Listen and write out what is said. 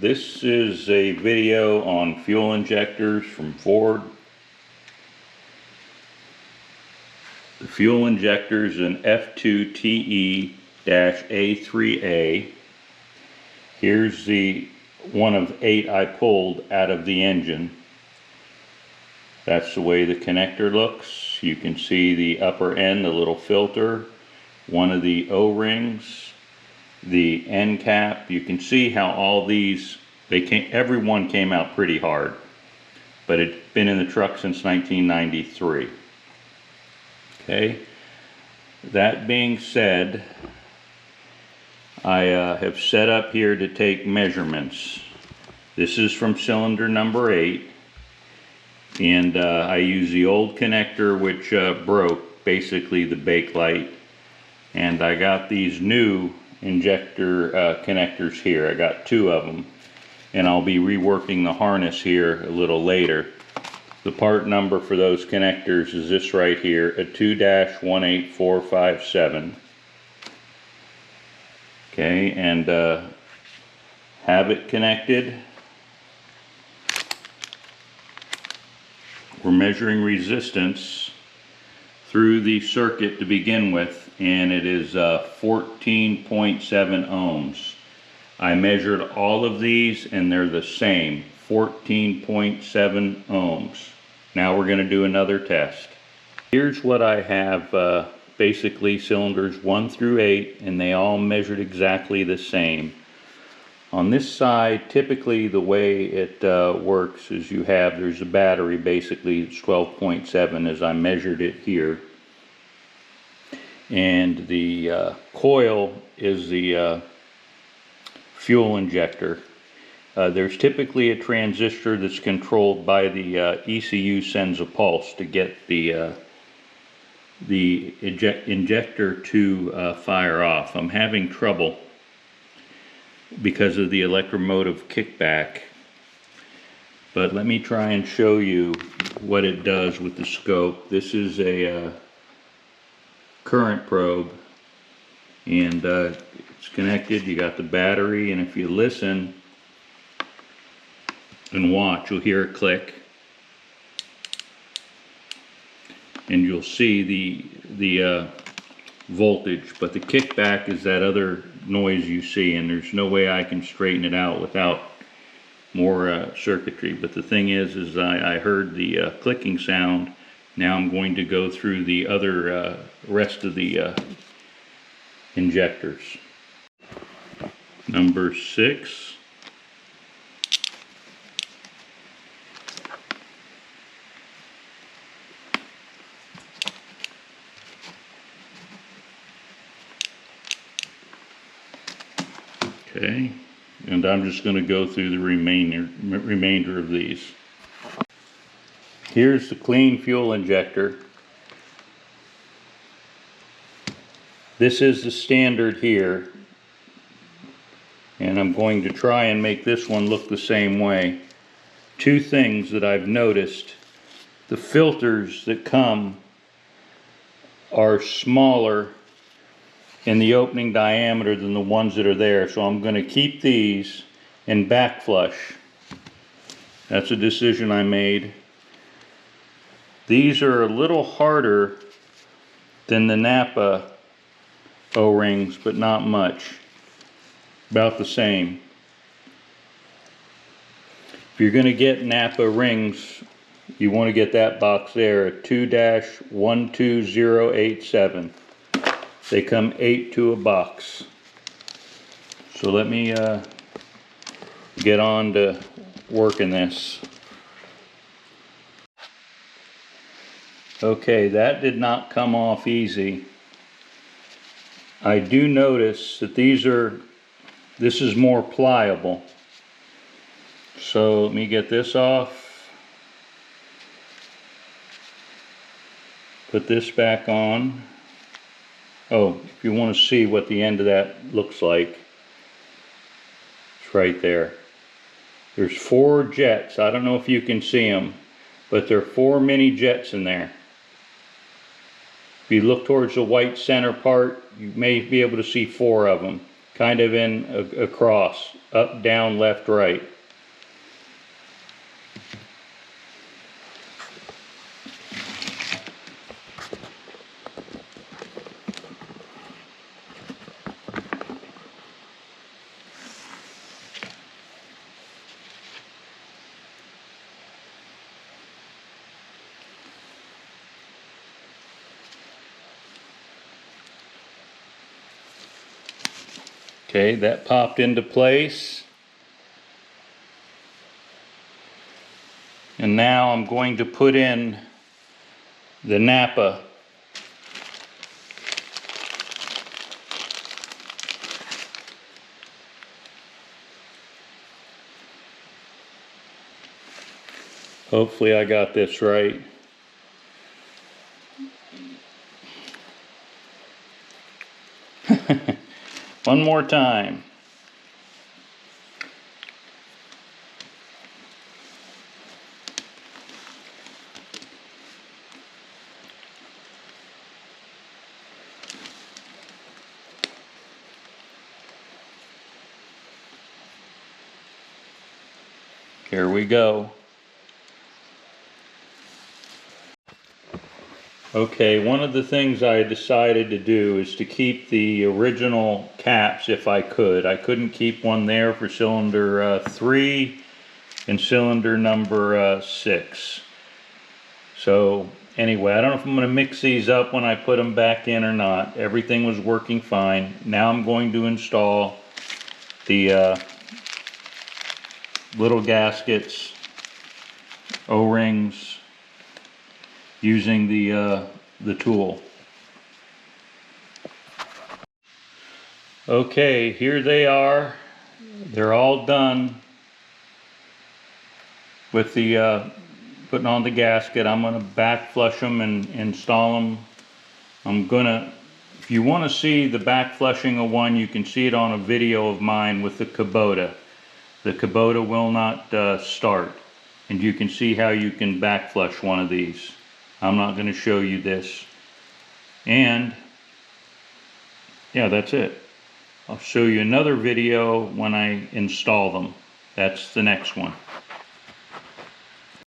This is a video on fuel injectors from Ford. The fuel injectors in F2TE-A3A. Here's the one of 8 I pulled out of the engine. That's the way the connector looks. You can see the upper end, the little filter, one of the O-rings, the end cap. You can see how all these, everyone came out pretty hard, but it's been in the truck since 1993. Okay, that being said, I have set up here to take measurements. This is from cylinder number 8, and I use the old connector which broke, basically the bake light, and I got these new injector connectors here. I got 2 of them, and I'll be reworking the harness here a little later. The part number for those connectors is this right here, a 2-18457. Okay, and have it connected. We're measuring resistance through the circuit to begin with, and it is 14.7 ohms. I measured all of these and they're the same, 14.7 ohms. Now we're going to do another test. Here's what I have, basically cylinders 1 through 8, and they all measured exactly the same. On this side, typically the way it works is there's a battery, basically it's 12.7 as I measured it here. And the coil is the fuel injector. There's typically a transistor that's controlled by the ECU sends a pulse to get the injector to fire off. I'm having trouble because of the electromotive kickback, but let me try and show you what it does with the scope. This is a current probe, and it's connected. You got the battery, and if you listen and watch, you'll hear it click, and you'll see the voltage, but the kickback is that other noise you see, and there's no way I can straighten it out without more circuitry. But the thing is I heard the clicking sound. Now I'm going to go through the other rest of the injectors. Number 6. Okay, and I'm just going to go through the remainder of these. Here's the clean fuel injector. This is the standard here, and I'm going to try and make this one look the same way. 2 things that I've noticed: the filters that come are smaller in the opening diameter than the ones that are there, so I'm going to keep these in back flush. That's a decision I made. These are a little harder than the NAPA O-rings, but not much. About the same. If you're going to get NAPA rings, you want to get that box there, a 2-12087. They come 8 to a box. So let me get on to working this. Okay, that did not come off easy. I do notice that this is more pliable. So let me get this off. Put this back on. Oh, if you want to see what the end of that looks like, it's right there. There's 4 jets. I don't know if you can see them, but there are 4 mini jets in there. If you look towards the white center part, you may be able to see 4 of them. kind of in across, up, down, left, right. Okay, that popped into place. And now I'm going to put in the NAPA. Hopefully I got this right. One more time. Here we go. Okay, one of the things I decided to do is to keep the original caps if I could. I couldn't keep one there for cylinder 3 and cylinder number 6. So anyway, I don't know if I'm going to mix these up when I put them back in or not. Everything was working fine. Now I'm going to install the little gaskets, O-rings, using the tool. Okay, here they are. They're all done with the putting on the gasket. I'm going to back flush them and install them. If you want to see the back flushing of one, you can see it on a video of mine with the Kubota. The Kubota will not start, and you can see how you can back flush one of these. I'm not going to show you this. And yeah, that's it. I'll show you another video when I install them. That's the next one.